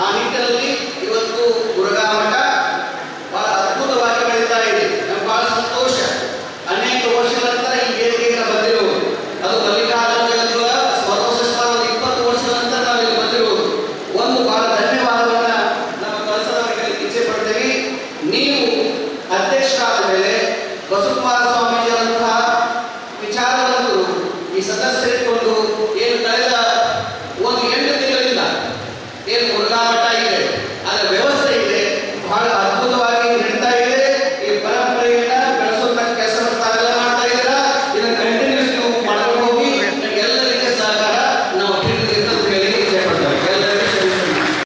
ಆ ನಿಟ್ಟಿನಲ್ಲಿ ಇವತ್ತು ಮುರುಘಾ ಮಠ ಬಹಳ ಅದ್ಭುತವಾಗಿ ಬೆಳೀತಾ ಇದೆ. ನಮ್ಗೆ ಬಹಳ ಸಂತೋಷ. ಅನೇಕ ವರ್ಷಗಳ ನಂತರ ಈ ವೇದಿಕೆಗೆ ಬಂದಿರುವುದು, ಅದು ಮಲ್ಲಿಕಾರ್ಜುನ ಜಗದ್ಗುರು ಸ್ವರ್ಗಸ್ಥಾನ 20 ವರ್ಷಗಳ ನಂತರ ನಾವಿಲ್ಲಿ ಬಂದಿರುವುದು ಒಂದು ಬಹಳ ಧನ್ಯವಾದವನ್ನ ನಮ್ಮ ಕಳಸದವರಿಗೆ ಇಚ್ಛೆ ಪಡ್ತೇವೆ. ನೀವು ಅಧ್ಯಕ್ಷರಾದ ಮೇಲೆ ಬಸವಕುಮಾರ ಸ್ವಾಮೀಜಿಯವರಂತಹ ವಿಚಾರವಂತರು ಈ ಸದಸ್ಯರಿಟ್ಕೊಂಡು ಏನು ಕಳೆದ 8 ತಿಂಗಳಿಂದ ಏನು ಮುರುಘಾ ಮಠ ಇದೆ ಅದರ ವ್ಯವಸ್ಥೆ